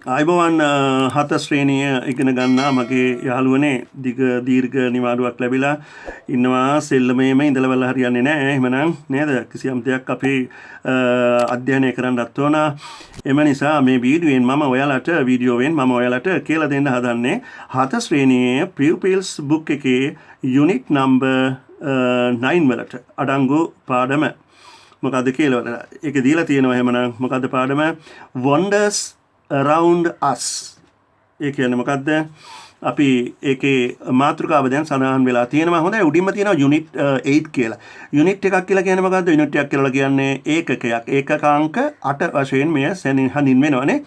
අයිබෝවන් හත ශ්‍රේණිය ඉගෙන ගන්නා මගේ යාළුවනේ දීර්ඝ නිවාඩුවක් ලැබිලා ඉන්නවා සෙල්ලමේම ඉඳලා හරියන්නේ නැහැ එහෙමනම් නේද කිසියම් දෙයක් අපි අධ්‍යයනය කරන්නත් ඕන එම නිසා මේ වීඩියෝවෙන් මම ඔයාලට කියලා දෙන්න හදන්නේ හත ශ්‍රේණියේ pupils book එකේ unit number 9 වලට අඩංගු පාඩම මොකද්ද කියලා ඒක දීලා තියෙනවා එහෙමනම් මොකද්ද පාඩම wonders around us ඒ කියන්නේ මොකද්ද අපි ඒකේ මාතෘකාව දැන් සඳහන් වෙලා තියෙනවා හොඳයි උඩින්ම තියෙනවා යුනිට් 8 කියලා යුනිට් එකක් කියලා කියන්නේ මොකද්ද යුනිට් එකක් කියලා කියන්නේ ඒකකයක් ඒකකාංක 8 වශයෙන් මෙය හඳින් වෙනවනේ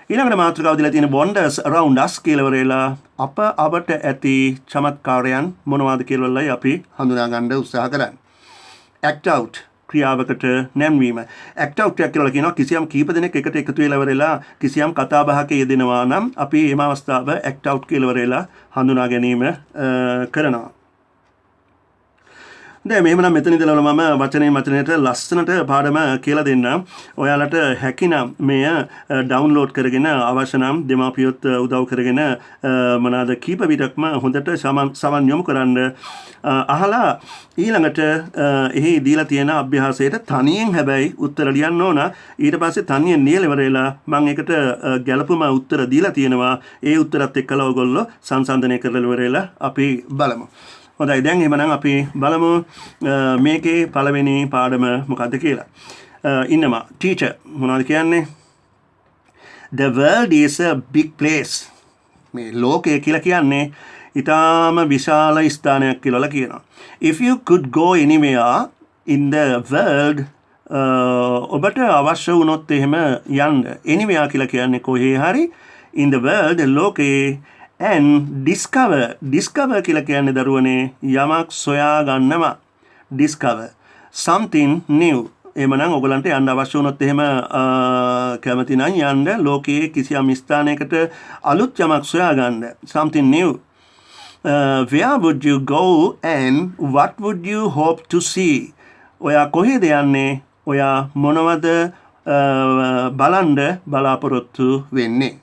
ඊළඟට මාතෘකාව දීලා තියෙන wonders around us කියලා වරේලා අපට ඇති චමත්කාරයන් මොනවද කියලායි අපි හඳුනා ගන්න උත්සාහ කරන්නේ act out ක්‍රියාවකට නැන්වීම act out කියලා කියනවා කිසියම් කීප දෙනෙක් එකට එකතු වෙලා වරලා කිසියම් කතා බහක යෙදෙනවා නම් අපි මේ අවස්ථාව act out කියලා වරලා හඳුනා ගැනීම කරනවා දැන් මෙහෙමනම් මෙතන ඉඳලා මම වචනයට ලස්සනට පාඩම කියලා දෙන්නම්. ඔයාලට හැකිනම් මෙය ඩවුන්ලෝඩ් කරගෙන අවශ්‍ය නම් දෙමාපියොත් උදව් කරගෙන මොනවාද කීප විටක්ම හොඳට සමන් යොමු කරන්න අහලා ඊළඟට එහි දීලා තියෙන අභ්‍යාසයට තනියෙන් හැබැයි උත්තර ලියන්න ඕන. ඊට පස්සේ තනියෙන් නියලවරේලා මම ඒකට ගැළපුම උත්තර දීලා තියෙනවා. ඒ උත්තරත් එක්කලා ඔයගොල්ලෝ සංසන්දනය කරලා ඉවරලා අපි බලමු. හොඳයි දැන් එහෙමනම් අපි බලමු මේකේ පළවෙනි පාඩම මොකද්ද කියලා. ඉන්නවා ටීචර් මොනවද කියන්නේ? The world is a big place. මේ ලෝකය කියලා කියන්නේ ඊටාම විශාල ස්ථානයක් කියලා කියනවා. If you could go anywhere in the world ඔබට අවශ්‍ය වුණොත් එහෙම යන්න. anywhere කියලා කියන්නේ කොහේ හරි in the world ලෝකේ and discover කියලා කියන්නේ දරුවනේ යමක් සොයා ගන්නවා discover something new එහෙමනම් ඔයගලන්ට යන්න අවශ්‍ය වුණොත් එහෙම කැමති නම් යන්න ලෝකයේ කිසියම් ස්ථානයකට අලුත් යමක් සොයා ගන්න something new where would you go and what would you hope to see ඔයා කොහෙද යන්නේ ඔයා මොනවද බලන්න බලාපොරොත්තු වෙන්නේ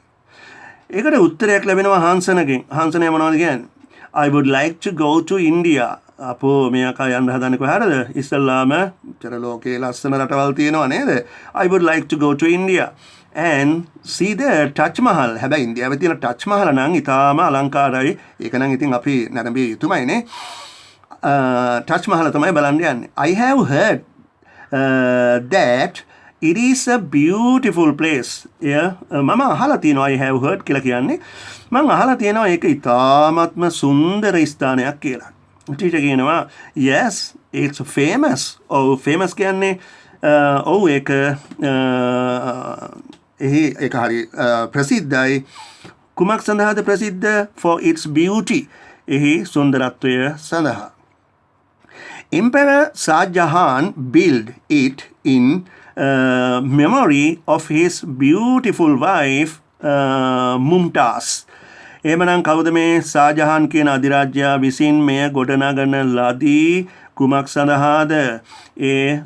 ඒකට උත්තරයක් ලැබෙනවා හාන්සනගෙන්. හාන්සනය මොනවද කියන්නේ? I would like to go to India. අපෝ මෙයා යන්න හදන්නේ කොහරද? ඉස්සල්ලාම චර ලෝකේ ලස්සන රටවල් තියෙනවා නේද? I would like to go to India and see the Taj Mahal. හැබැයි ඉන්දියාවේ තියෙන Taj Mahal නම් ඊටාම අලංකාරයි. ඒක නම් ඉතින් අපි නැරඹිය යුතුමයිනේ. Taj Mahal තමයි බලන්න යන්නේ. I have heard that it is a beautiful place. මම අහලා තියෙනවා I have heard කියලා කියන්නේ මම අහලා තියෙනවා ඒක ඉතාමත්ම සුන්දර ස්ථානයක් කියලා. ටීචර් කියනවා yes it's famous. famous කියන්නේ ඒක ඒක හරි ප්‍රසිද්ධයි. කුමක් සඳහාද ප්‍රසිද්ධ? for its beauty. එහි සුන්දරත්වය සඳහා. Emperor Shah Jahan built it in memory of his beautiful wife Mumtaz. එහෙමනම් කවුද මේ ෂාජහාන් කියන අධිරාජ්‍යයා විසින් මෙය ගොඩනගන ලදී කුමක් සඳහාද? ඒ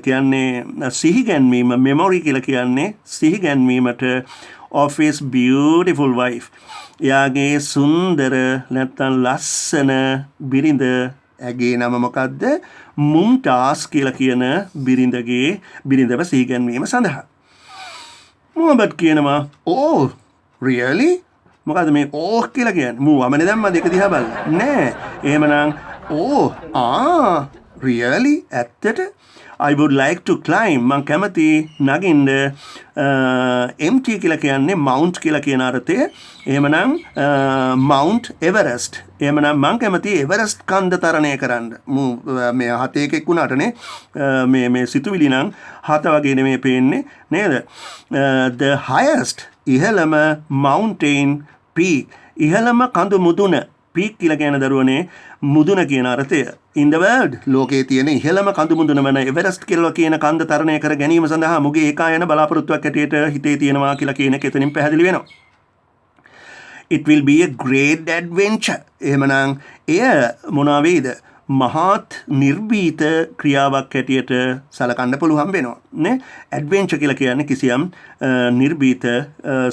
කියන්නේ සිහිගැන්වීම memory කියලා කියන්නේ සිහිගැන්වීමට of his beautiful wife. එයාගේ සුන්දර නැත්නම් ලස්සන බිරිඳ ඇගේ නම මොකද්ද? මුම්තාස් කියලා කියන බිරිඳව සිහිගැන්වීම සඳහා. මොහොබට් කියනවා oh really? මොකද්ද මේ oh කියලා කියන්නේ? මූ වමනේ දැම්මා දෙක දිහා බලලා. නෑ. එහෙමනම් oh really? ඇත්තට I would like to climb. මං කැමති නගින්න MT කියලා කියන්නේ mount කියලා කියන අර්ථය. එහෙමනම් Mount Everest. එහෙමනම් මං කැමති එවරස්ට් කන්ද තරණය කරන්න. මේ හතේ එකෙක් වුණාටනේ මේ සිතුවිලි නම් හත වගේ නෙමෙයි පේන්නේ නේද? The highest ඉහළම mountain peak. ඉහළම කඳු මුදුන peak කියලා කියන දරුවනේ මුදුන කියන අර්ථය. In the world ලෝකයේ තියෙන ඉහළම කඳු මුදුන වන එවරස්ට් කියලා කියන කන්ද තරණය කර ගැනීම සඳහා මුගේ ඒකායන බලාපොරොත්තුවක් ඇටියට හිතේ තියෙනවා කියලා කියන එක එතනින් පැහැදිලි වෙනවා. It will be a great adventure. එහෙමනම් එය මොනවා වේද? මහත් නිර්භීත ක්‍රියාවක් හැටියට සලකන්න පුළුවන් වෙනවා නේ ඇඩ්වෙන්චර් කියලා කියන්නේ කිසියම් නිර්භීත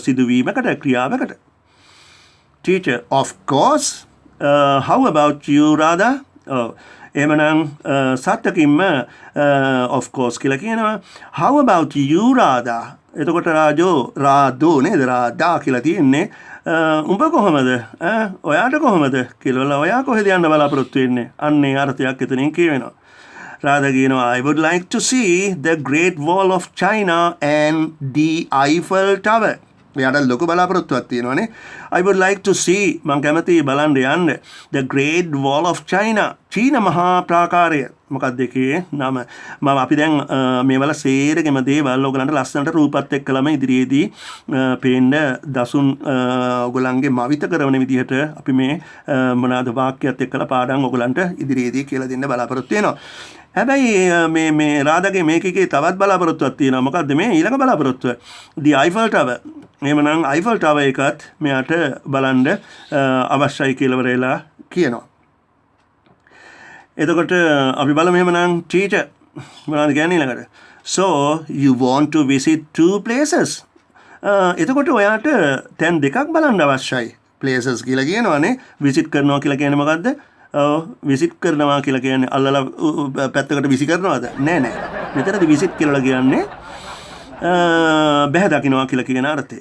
සිදුවීමකට ක්‍රියාවකට teacher of course how about you Radha එහෙමනම් සත්‍යකින්ම of course කියලා කියනවා how about you Radha එතකොට රාදෝ නේද රාදා කියලා තියෙන්නේ උඹ කොහොමද ඔයාට කොහොමද කියලා ඔයා කොහෙද යන්න බලාපොරොත්තු වෙන්නේ අන්නේ අර්ථයක් එතනින් කියවෙනවා රාදා කියනවා I would like to see the Great Wall of China and the Eiffel Tower එයාට ලොකු බලාපොරොත්තුවක් තියෙනවානේ I would like to see මම කැමති බලන්න යන්න the Great Wall of China චීන මහා ප්‍රාකාරය මොකක්ද ඒකේ නම මම අපි දැන් මේවල සේරගෙම දේවල් ඔයගලන්ට ලස්සනට රූපත් එක්කලම ඉදිරියේදී පේන්න දසුන් ඔයගලන්ගේ මවිත කරන විදිහට අපි මේ මොනවාද වාක්‍යයත් එක්කලා පාඩම් ඔයගලන්ට ඉදිරියේදී කියලා දෙන්න බලාපොරොත්තු වෙනවා හැබැයි මේ රාදාගේ මේකේ තවත් බලාපොරොත්තුවක් තියෙනවා මොකද්ද මේ ඊළඟ බලාපොරොත්තුව the Eiffel Tower එහෙමනම් Eiffel Tower එකත් මෙයාට බලන්න අවශ්‍යයි කියලා වරේලා කියනවා එතකොට අපි බලමු එහෙමනම් teacher මොනවද කියන්නේ ඊළඟට so you want to visit two places එතකොට ඔයාට තැන් දෙකක් බලන්න අවශ්‍යයි places කියලා කියනවානේ visit කරනවා කියලා කියන්නේ මොකද්ද විසිට් කරනවා කියලා කියන්නේ අල්ලලා පැත්තකට විසි කරනවද නෑ මෙතනදී විසිට් කියලා කියන්නේ බැහැ දකින්නවා කියලා කියන අර්ථය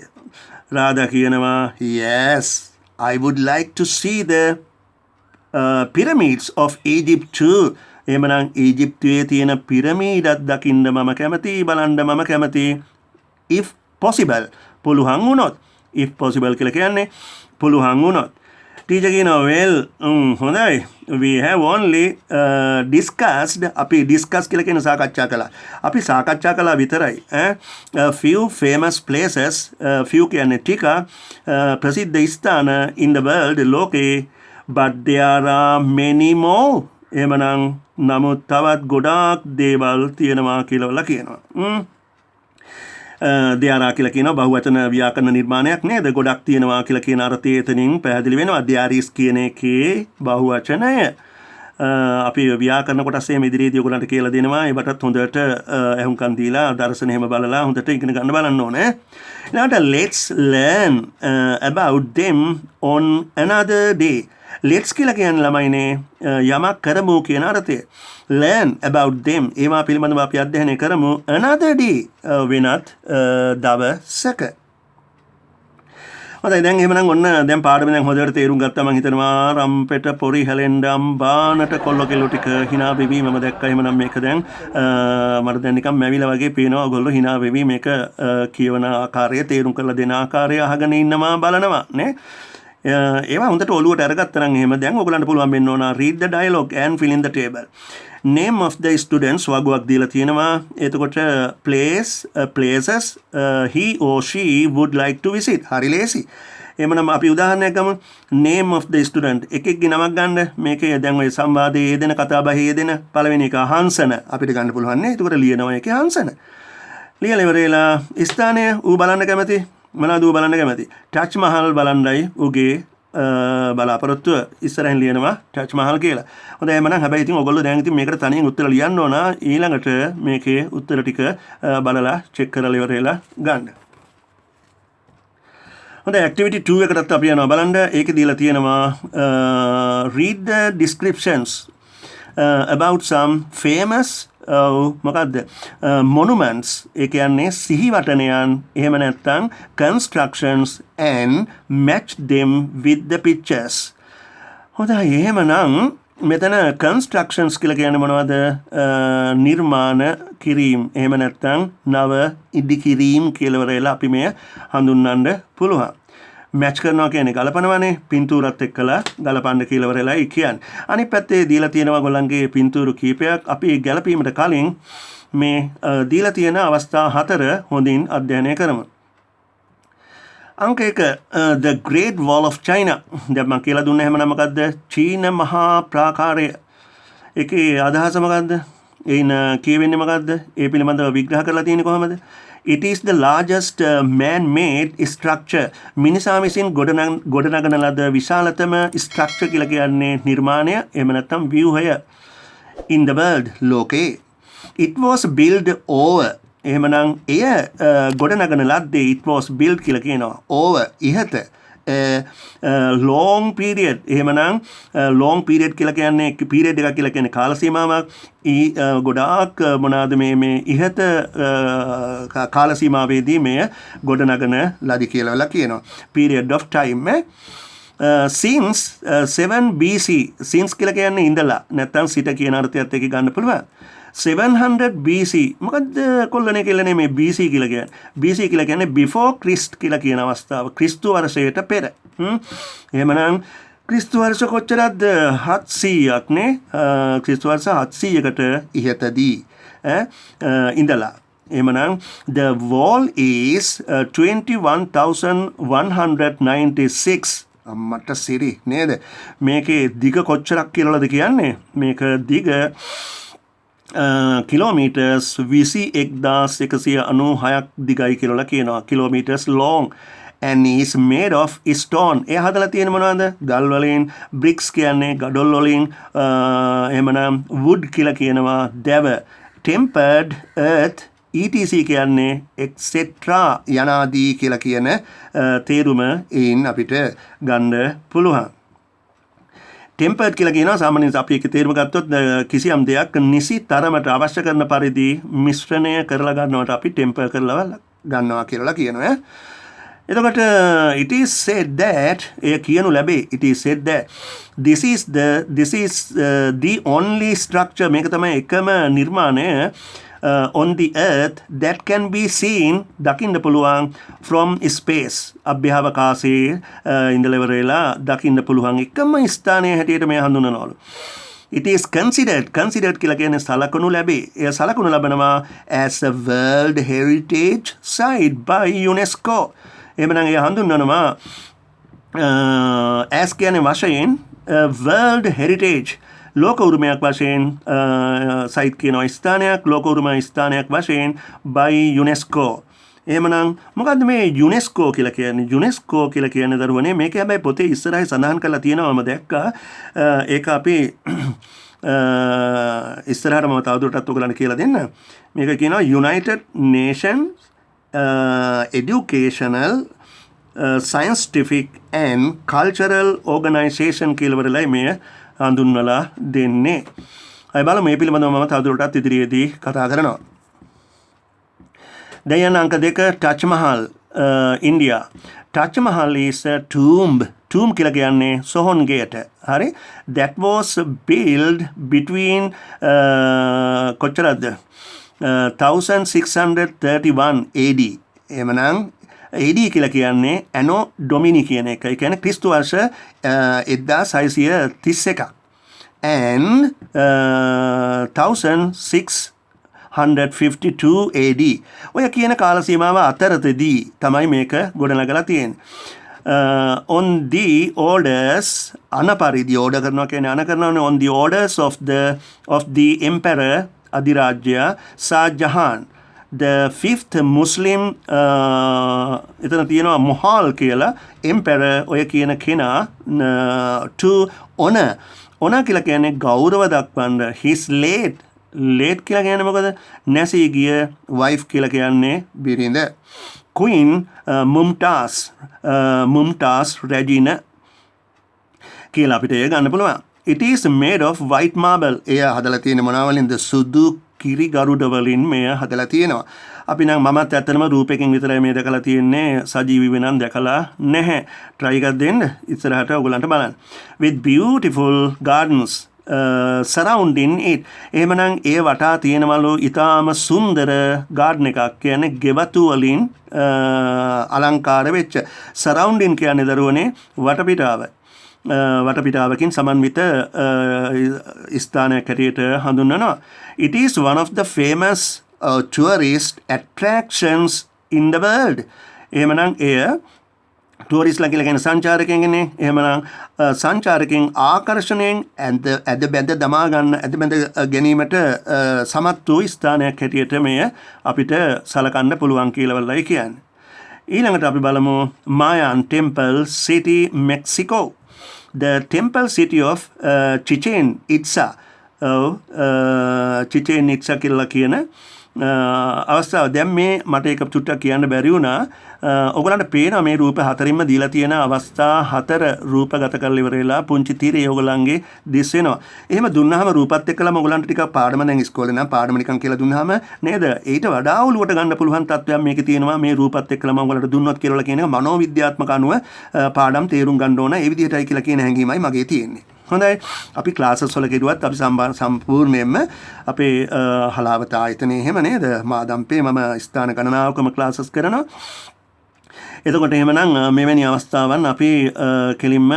රාදා කියනවා yes I would like to see the pyramids of Egypt too එහෙමනම් ඊජිප්තුවේ තියෙන පිරමීඩත් දකින්න මම කැමතියි බලන්න මම කැමතියි if possible පුළුවන් වුණොත් if possible කියලා කියන්නේ පුළුවන් වුණොත් teacher කියනවා well හොඳයි we have only discussed අපි discuss කියලා කියන සාකච්ඡා කළා අපි සාකච්ඡා කළා විතරයි a few famous places few කියන්නේ ටික ප්‍රසිද්ධ ස්ථාන in the world ලෝකේ but there are many more එහෙමනම් නමුත් තවත් ගොඩාක් දේවල් තියෙනවා කියලා කියනවා දෙයාරා කියලා කියනවා බහුවචන ව්‍යාකරණ නිර්මාණයක් නේද ගොඩක් තියෙනවා කියලා කියන අර්ථය එතනින් පැහැදිලි වෙනවා දෙයාරිස් කියන එකේ බහුවචනය අපි ව්‍යාකරණ කොටස් එහෙම ඉදිරියේදී ඔයගලන්ට කියලා දෙනවා ඒවටත් හොඳට අහුම්කම් දීලා දර්ශන එහෙම බලලා හොඳට ඉගෙන ගන්න බලන්න ඕනේ ඊළඟට let's learn about them on another day let's කියලා කියන්නේ ළමයිනේ යමක් කරමු කියන අර්ථය learn about them ඒවා පිළිබඳව අපි අධ්‍යයනය කරමු another day වෙනත් දවසක හොඳයි දැන් එහෙමනම් ඔන්න දැන් පාඩම දැන් හොඳට තේරුම් ගත්තා මම හිතනවා රම්පෙට පොරි හැලෙන්න අම්බානට කොල්ල කෙල්ල ටික hina වෙවි මම දැක්කා එහෙමනම් මේක දැන් මට දැන් නිකන් මැවිලා වගේ පේනවා ඔයගොල්ලෝ hina වෙවි මේක කියවන ආකාරය තේරුම් කරලා දෙන ආකාරය අහගෙන ඉන්නවා බලනවා නේ ඒවා හොඳට ඔලුවට අරගත්තා නම් එහෙම දැන් ඔයගලන්ට පුළුවන් වෙන්න ඕන read the dialogue and fill in the table name of the students වගුවක් දීලා තියෙනවා එතකොට places he or she would like to visit හරි ලේසි එහෙමනම් අපි උදාහරණයක් ගමු name of the student එකෙක්ගේ නමක් ගන්න මේකේ දැන් ඔය සංවාදයේ යෙදෙන කතාබහේ යෙදෙන පළවෙනි එක හංසන අපිට ගන්න පුළුවන් නේ එතකොට ලියනවා ඒකේ හංසන ලියලා ඉවරලා ස්ථානය ඌ බලන්න කැමති මොනවද ඌ බලන්න කැමති ටච් මහල් බලන්නයි ඌගේ බලාපොරොත්තුව ඉස්සරහින් ලියනවා ටච් මහල් කියලා. හොඳයි එහෙනම් හැබැයි ඉතින් ඔයගොල්ලෝ දැන් ඉතින් මේකට තනියෙන් උත්තර ලියන්න ඕන ඊළඟට මේකේ උත්තර ටික බලලා චෙක් කරලා ඉවරලා ගන්න. හොඳයි activity 2 එකටත් අපි යනවා බලන්න ඒකේ දීලා තියෙනවා read the descriptions about some famous මොකක්ද monuments ඒ කියන්නේ සිහිවටනයන් එහෙම නැත්නම් constructions and match them with the pictures හොඳයි එහෙමනම් මෙතන constructions කියලා කියන්නේ මොනවද නිර්මාණ කිරීම එහෙම නැත්නම් නව ඉදි කිරීම කියලා වරේලා අපි මේ හඳුන්වන්න පුළුවන් මැච් කරනවා කියන්නේ ගලපනවානේ පින්තූරත් එක්කලා ගලපන්න කියලා වරෙලායි කියන්නේ. අනිත් පැත්තේ දීලා තියෙනවා ගොල්ලන්ගේ පින්තූරු කීපයක්. අපි ගැලපීමට කලින් මේ දීලා තියෙන අවස්ථා 4 හොඳින් අධ්‍යයනය කරමු. අංක 1 the Great Wall of China. දැන් මම කියලා දුන්නේ එහෙමනම් මොකද්ද? චීන මහා ප්‍රාකාරය. ඒකේ අදහස මොකද්ද? එයින් කියවෙන්නේ මොකද්ද? ඒ පිළිබඳව විග්‍රහ කරලා තියෙන්නේ කොහමද? It is the largest man-made structure. මිනිසා විසින් ගොඩනගන ලද විශාලතම structure කියලා කියන්නේ නිර්මාණය එහෙම නැත්නම් ව්‍යුහය in the world ලෝකේ. It was built over එහෙමනම් එය ගොඩනගන ලද්දේ it was built කියලා කියනවා over ඉහත long period එහෙමනම් long period කියලා කියන්නේ period එකක් කියලා කියන්නේ කාල සීමාවක් ගොඩාක් මොනවාද මේ ඉහත කාල සීමාවේදී මෙය ගොඩනගන ලදි කියලා කියනවා period of time since 7 BC since කියලා කියන්නේ ඉඳලා නැත්නම් සිට කියන අර්ථයත් එක්ක ගන්න පුළුවන් 700 BC මොකද්ද කොල්ලනේ කියලා මේ BC කියලා කියන්නේ BC කියලා කියන්නේ before Christ කියලා කියන අවස්ථාව ක්‍රිස්තු වර්ෂයට පෙර එහෙමනම් ක්‍රිස්තු වර්ෂ කොච්චරද 700ක් නේ ක්‍රිස්තු වර්ෂ 700කට ඉහතදී ඉඳලා එහෙමනම් the wall is 21,196 අම්මට සිරි නේද මේකේ දිග කොච්චරක් කියලාද කියන්නේ මේක දිග kilometers 21,196ක් දිගයි කියලා කියනවා kilometers long and is made of stone ඒ හදලා තියෙන මොනවද ගල් වලින් bricks කියන්නේ ගඩොල් වලින් එහෙමනම් wood කියලා කියනවා දැව tempered earth etc කියන්නේ etc යනාදී කියලා කියන තේරුම එයින් අපිට ගන්න පුළුවන් ටෙම්පර්ඩ් කියලා කියනවා සාමාන්‍යයෙන් අපි ඒක තේරුම ගත්තොත් කිසියම් දෙයක් නිසි තරමට අවශ්‍ය කරන පරිදි මිශ්‍රණය කරලා ගන්නවට අපි ටෙම්පර් කරලා ගන්නවා කියලා කියනවා. එතකොට it is said that ඒ කියනු ලැබේ it is said that this is the only structure මේක තමයි එකම නිර්මාණය on the earth that can be seen දකින්න පුළුවන් from space අභ්‍යවකාශයේ ඉඳලවරලා දකින්න පුළුවන් එකම ස්ථානයේ හැටියට මේ හඳුන්වනවලු it is considered කියලා කියන්නේ සලකනු ලැබේ එය සලකනු ලබනවා as a world heritage site by UNESCO එහෙමනම් එය හඳුන්වනවා as කියන්නේ වශයෙන් world heritage ලෝක උරුමයක් වශයෙන් සයිට් කියනවා ස්ථානයක් ලෝක උරුම ස්ථානයක් වශයෙන් by UNESCO එහෙමනම් මොකද්ද මේ UNESCO කියලා කියන්නේ UNESCO කියලා කියන්නේ දරුවනේ මේක හැබැයි පොතේ ඉස්සරහේ සඳහන් කරලා තියෙනවම දැක්කා ඒක අපි ඉස්සරහට මම තවදුරටත් ඔයගලන්ට කියලා දෙන්න මේක කියනවා United Nations Educational Scientific and Cultural Organization කියලා වරලයි මේ හඳුන්වලා දෙන්නේ. අය බලමු මේ පිළිබඳව මම තවදුරටත් ඉදිරියේදී කතා කරනවා. දැන් අංක 2 Taj Mahal India. Taj Mahal is a tomb කියලා කියන්නේ සොහොන් ගෙයට. හරි? That was built between කොච්චරද? 1631 AD. එමනම් AD කියලා කියන්නේ ඇනෝ ඩොමිනි කියන එක. ඒ කියන්නේ ක්‍රිස්තු වර්ෂ 1631ක්. and 1652 AD. ඔය කියන කාල සීමාව අතරතදී තමයි මේක ගොඩනගලා තියෙන්නේ. On the orders අනපරිදි order කරනවා කියන්නේ අන කරනවානේ on the orders of the emperor අධිරාජ්‍ය Shah Jahan the fifth Muslim එතන තියෙනවා මොහල් කියලා emperor ඔය කියන කෙනා to honor කියලා කියන්නේ ගෞරව දක්වන්න his late කියලා කියන්නේ මොකද නැසී ගිය wife කියලා කියන්නේ බිරිඳ Queen Mumtaz Regina කියලා අපිට ඒ ගන්න පුළුවන් it is made of white marble එය හදලා තියෙන මොනවා වලින්ද සුදු කිරි ගරුඩ වලින් මෙය හදලා තියෙනවා. අපි නම් මමත් ඇත්තටම රූපයෙන් විතරයි මේ දැකලා තියෙන්නේ සජීවීව නම් දැකලා නැහැ. try එකක් දෙන්න ඉස්සරහට ඔයගලන්ට බලන්න. with beautiful gardens surrounding it. එහෙමනම් ඒ වටා තියෙනවලු ඊටාම සුන්දර garden එකක් කියන්නේ ගෙවතු වලින් අලංකාර වෙච්ච surrounding කියන්නේ දරුවනේ වටපිටාව. වටපිටාවකින් සමන්විත ස්ථානයක් හැටියට හඳුන්වනවා. It is one of the famous tourist attractions in the world. එහෙමනම් එය ටූරිස්ලා කියලා කියන සංචාරකයන්ගේනේ. එහෙමනම් සංචාරකයන් ආකර්ෂණයෙන් ඇද බැඳ දමා ගන්න ඇද බැඳ ගැනීමට සමත් වූ ස්ථානයක් හැටියට මෙය අපිට සලකන්න පුළුවන් කියලාවලයි කියන්නේ. ඊළඟට අපි බලමු Mayan Temple City, Mexico. The temple city of Chichen Itza. Chichen Itza කියලා කියන අවස්ථාව දැන් මේ මට ඒක චුට්ටක් කියන්න බැරි වුණා. ඔයගලන්ට පේනවා මේ රූප හතරින්ම දීලා තියෙන අවස්ථා හතර රූපගත කරලා ඉවර වෙලා පුංචි තීරය ඔයගලන්ගේ දිස් වෙනවා. එහෙම දුන්නාම රූපත් එක්කලම ඔයගලන්ට ටිකක් පාඩම දැන් ඉස්කෝලේ නම් පාඩම නිකන් කියලා දුන්නාම නේද? ඊට වඩා ඔලුවට ගන්න පුළුවන් තත්ත්වයක් මේකේ තියෙනවා. මේ රූපත් එක්කලම ඔයගලන්ට දුන්නොත් කියලා කියන එක මනෝවිද්‍යාත්මක අනුව පාඩම් තේරුම් ගන්න ඕන. ඒ විදිහටයි කියලා කියන හැඟීමයි මගේ තියෙන්නේ. හොඳයි අපි ක්ලාසස් වල කෙරුවත් අපි සම්පූර්ණයෙන්ම අපේ හලාවත ආයතනයේ එහෙම නේද මාදම්පේ මම ස්ථාන ගණනාවකම ක්ලාසස් කරනවා. එතකොට එහෙමනම් මෙවැනි අවස්ථාවන් අපි කෙලින්ම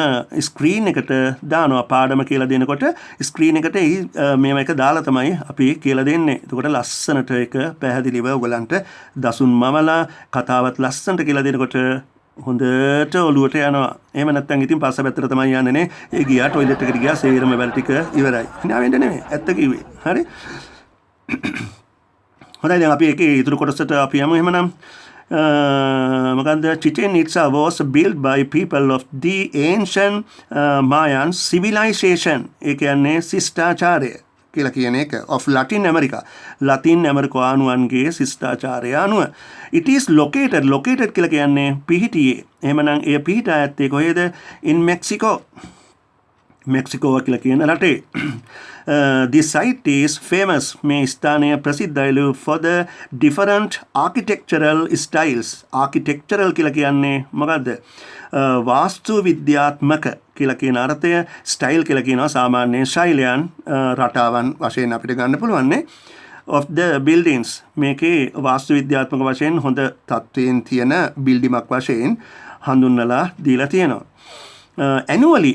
ස්ක්‍රීන් එකට දානවා පාඩම කියලා දෙනකොට ස්ක්‍රීන් එකට මේව එක දාලා තමයි අපි කියලා දෙන්නේ. එතකොට ලස්සනට ඒක පැහැදිලිව ඔයගලන්ට දසුන් මවලා කතාවත් ලස්සනට කියලා දෙනකොට හොඳට ඔලුවට යනවා. එහෙම නැත්නම් ඉතින් පස්ස පැත්තට තමයි යන්නේ නේ. ඒ ගියා টয়ලට් එකට ගියා සේරම වැඩ ටික ඉවරයි. නෑ වෙන්නේ නෙමෙයි. ඇත්ත කිව්වේ. හරි. හොඳයි දැන් අපි ඒකේ ඉතුරු කොටසට අපි යමු එහෙමනම්. Chichen Itza was built by people of the ancient Mayan civilization. ඒ කියන්නේ ශිෂ්ටාචාරය කියලා කියන එක of Latin America. Latin Americaනුවන්ගේ ශිෂ්ටාචාරය අනුව. It is located කියලා කියන්නේ පිහිටියේ. එහෙමනම් ඒ පිහිටා ඇත්තේ කොහෙද? In Mexico. Mexico කියලා කියන රටේ. This site is famous. මේ ස්ථානය ප්‍රසිද්ධයිලු for the different architectural styles. Architectural කියලා කියන්නේ මොකද්ද? වාස්තු විද්‍යාත්මක කියලා කියන අර්ථය. ස්ටයිල් කියලා කියනවා සාමාන්‍ය ශෛලයන් රටාවන් වශයෙන් අපිට ගන්න පුළුවන් නේ. Of the buildings. මේකේ වාස්තු විද්‍යාත්මක වශයෙන් හොඳ තත්ත්වයෙන් තියෙන බිල්ඩිමක් වශයෙන් හඳුන්වලා දීලා තියෙනවා. Annually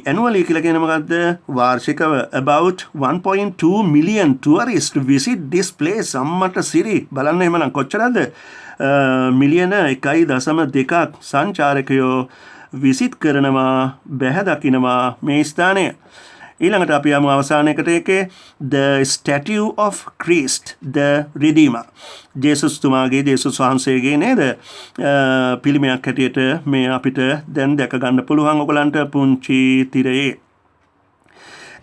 කියලා කියන මොකද්ද? වාර්ෂිකව about 1.2 million tourists visit this place. අම්මට සිරි බලන්න එහෙමනම් කොච්චරද? මිලියන 1.2ක් සංචාරකයෝ විසිට් කරනවා බැහැ දකිනවා මේ ස්ථානය. ඊළඟට අපි යමු අවසානයකට ඒකේ the statue of Christ the Redeemer. ජේසුස් වහන්සේගේ නේද පිළිමයක් හැටියට මේ අපිට දැන් දැක ගන්න පුළුවන් ඔයගලන්ට පුංචි තිරයේ.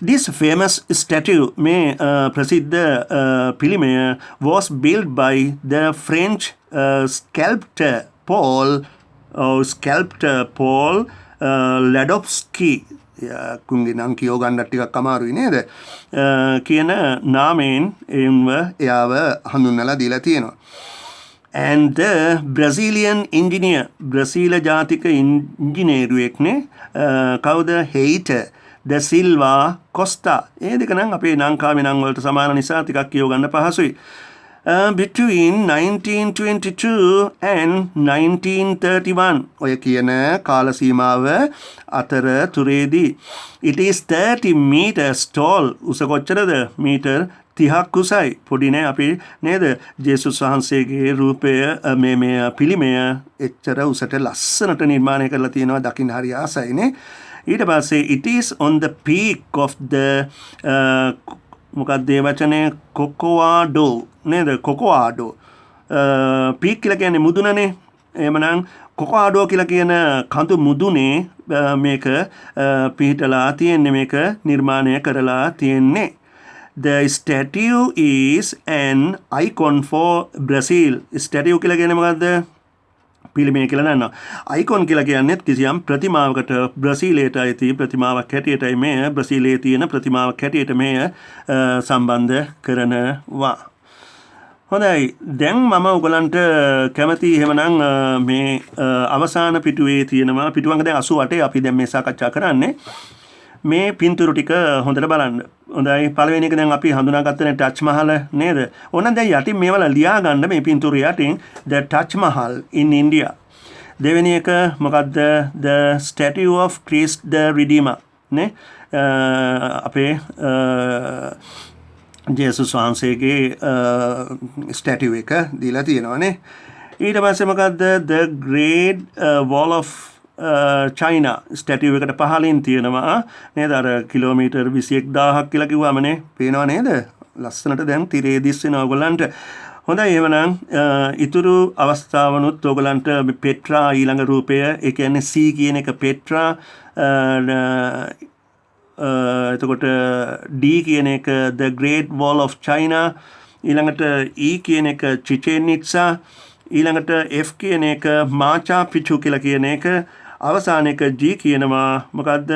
This famous statue මේ ප්‍රසිද්ධ පිළිමය was built by the French sculptor Paul Ladovsky. කුංගේ නම් කියෝ ගන්නට ටිකක් අමාරුයි නේද? කියන නාමයෙන් එයාව හඳුන්වලා දීලා තියෙනවා. And the Brazilian engineer Brazil ජාතික ඉංජිනේරුවෙක්නේ කවුද? Heitor da Silva Costa. ඒ දෙක නම් අපේ ලංකාවේ නම් වලට සමාන නිසා ටිකක් කියෝ ගන්න පහසුයි. Between 1922 and 1931 ඔය කියන කාල සීමාව අතර තුරේදී it is 30 meters tall. උස කොච්චරද? මීටර් 30ක් උසයි. පොඩි නෑ අපි නේද? ජේසුස් වහන්සේගේ රූපය මේ පිළිමය එච්චර උසට ලස්සනට නිර්මාණය කරලා තියෙනවා. දකින්න හරි ආසයිනේ. ඊට පස්සේ it is on the peak of the මොකක්ද ඒ වචනේ? කොකොවාඩෝ නේද? කොකොආඩෝ පීක් කියලා කියන්නේ මුදුනනේ. එහෙමනම් කොකොආඩෝ කියලා කියන කඳු මුදුනේ මේක පිහිටලා තියෙන්නේ, මේක නිර්මාණය කරලා තියෙන්නේ. The statue is an icon for Brazil. statue කියලා කියන්නේ මොකද්ද? පිළිමය කියලා නන්නවා. අයිකොන් කියලා කියන්නේ කිසියම් ප්‍රතිමාවකට බ්‍රසීලයට අයිති ප්‍රතිමාවක් හැටියටයි මේ බ්‍රසීලයේ තියෙන ප්‍රතිමාවක් හැටියට මේ සම්බන්ධ කරනවා. හොඳයි දැන් මම ඔයගලන්ට කැමති එහෙමනම් මේ අවසාන පිටුවේ තියෙනවා පිටුවක දැන් 88 අපි දැන් මේ සාකච්ඡා කරන්නේ මේ පින්තූර ටික හොඳට බලන්න. හොඳයි පළවෙනි එක දැන් අපි හඳුනාගත්තනේ ටච් මහල් නේද? ඕන දැන් යටින් මේවල ලියා ගන්න මේ පින්තූර යටින් the Taj Mahal in India. දෙවෙනි එක මොකද්ද? the statue of Christ the Redeemer නේ අපේ ජේසුස් වහන්සේගේ ස්ටැටියු එක දීලා තියෙනවානේ. ඊට පස්සේ මොකද්ද? the great wall of China statue එකට පහලින් තියෙනවා නේද අර කිලෝමීටර් 21000ක් කියලා කිව්වමනේ පේනව නේද ලස්සනට දැන් තිරේ දිස් වෙනවා ඔයගලන්ට හොඳයි එහෙනම් ඉතුරු අවස්ථාවනුත් ඔයගලන්ට පෙට්‍රා ඊළඟ රූපය ඒ කියන්නේ C කියන එක පෙට්‍රා එතකොට D කියන එක the Great Wall of China ඊළඟට E කියන එක Chichen Itza ඊළඟට F කියන එක මාචා පිචු කියලා කියන එක අවසාන එක G කියනවා මොකද්ද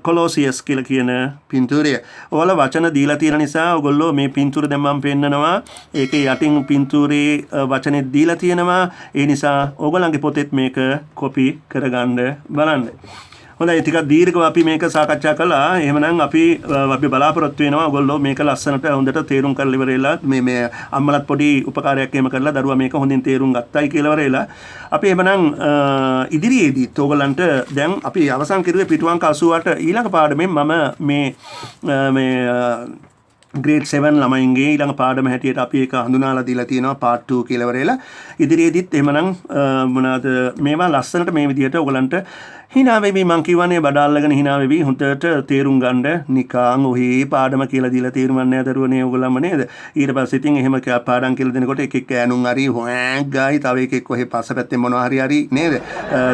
කොලොසියස් කියලා කියන පින්තූරය. ඔයාලා වචන දීලා තියෙන නිසා ඔයගොල්ලෝ මේ පින්තූර දැන් මම පෙන්නනවා. ඒකේ යටින් පින්තූරේ වචනේ දීලා තියෙනවා. ඒ නිසා ඔයගොල්ලන්ගේ පොතේත් මේක කොපි කරගන්න බලන්න. හොඳයි ටිකක් දීර්ඝව අපි මේක සාකච්ඡා කළා. එහෙමනම් අපි බලාපොරොත්තු වෙනවා ඔයගොල්ලෝ මේක ලස්සනට හොඳට තේරුම් කරලා ඉවරලා මේ අම්මලත් පොඩි උපකාරයක් එහෙම කරලා දරුවා මේක හොඳින් තේරුම් ගත්තයි කියලා ඉවරලා අපි එහෙමනම් ඉදිරියේදීත් ඔයගොල්ලන්ට දැන් අපි අවසන් කරුවේ පිටුවංක 88 ඊළඟ පාඩමෙන් මම මේ grade 7 ළමයින්ගේ ඊළඟ පාඩම හැටියට අපි ඒක හඳුනාලා දීලා තියෙනවා part 2 කියලා ඉවරලා ඉදිරියේදීත් එහෙමනම් මොනවාද මේවා ලස්සනට මේ විදිහට ඔයගොල්ලන්ට hina වෙවි මං කියවනේ බඩාල්ලගෙන hina වෙවි හොඳට තේරුම් ගන්න නිකාන් ඔහේ පාඩම කියලා දීලා තේරුම් ගන්න නෑදරුවනේ ඔයගොල්ලන්ම නේද ඊට පස්සේ ඉතින් එහෙම පාඩම් කියලා දෙනකොට එක එක ඈනුම් හරි හොෑක් ගායි තව එකෙක් කොහේ පස්සපැත්තේ මොනවා හරි නේද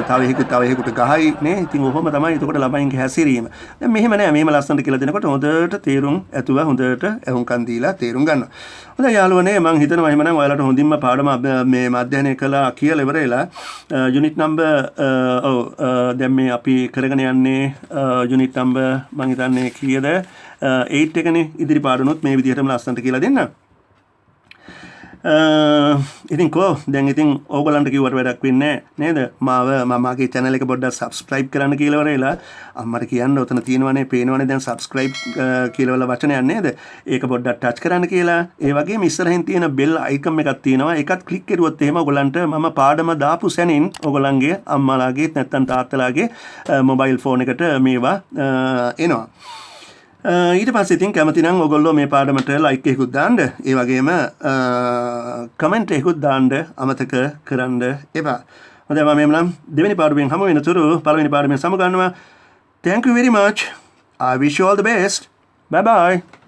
තව එකෙකුට ගහයි නේ ඉතින් ඔහොම තමයි එතකොට ළමයින්ගේ හැසිරීම දැන් මෙහෙම නෑ මෙහෙම ලස්සනට කියලා දෙනකොට හොඳට තේරුම් ඇතුව හොඳට එහුම්කන් දීලා තේරුම් ගන්නවා හොඳයි යාළුවනේ මං හිතනවා එහෙමනම් ඔයාලට හොඳින්ම පාඩම මේ අධ්‍යයනය කළා කියලා ඉවරලා යුනිට් නම්බර් දැන් මේ අපි කරගෙන යන්නේ යුනිට් නම්බර් මං හිතන්නේ කීයද 8 එකනේ ඉදිරි පාඩනුත් මේ විදිහටම ලස්සනට කියලා දෙන්න. ඉතින් දැන් ඉතින් ඕගොල්ලන්ට කිව්වට වැඩක් වෙන්නේ නේද? මමගේ channel එක පොඩ්ඩක් subscribe කරන්න කියලා වරේලා අම්මට කියන්න උතන තියෙනවනේ පේනවනේ දැන් subscribe කියලා වල වචනයක් නේද? ඒක පොඩ්ඩක් touch කරන්න කියලා. ඒ වගේම ඉස්සරහින් තියෙන bell icon එකක් තියෙනවා. ඒකත් click කරුවොත් එහෙම ඔයගොල්ලන්ට මම පාඩම දාපු සැනින් ඔයගොල්ලන්ගේ අම්මාලාගේ නැත්නම් තාත්තලාගේ mobile phone එකට මේවා එනවා. ඊට පස්සේ ඉතින් කැමති නම් ඔයගොල්ලෝ මේ පාඩමට ලයික් එකකුත් දාන්න. ඒ වගේම කමෙන්ට් එකකුත් දාන්න අමතක කරන්න එපා. හොඳයි මම එම්නම් දෙවෙනි පාඩමෙන් හමු වෙනතුරු පළවෙනි පාඩමෙන් සමු ගන්නවා. Thank you very much. I wish you all the best. Bye bye.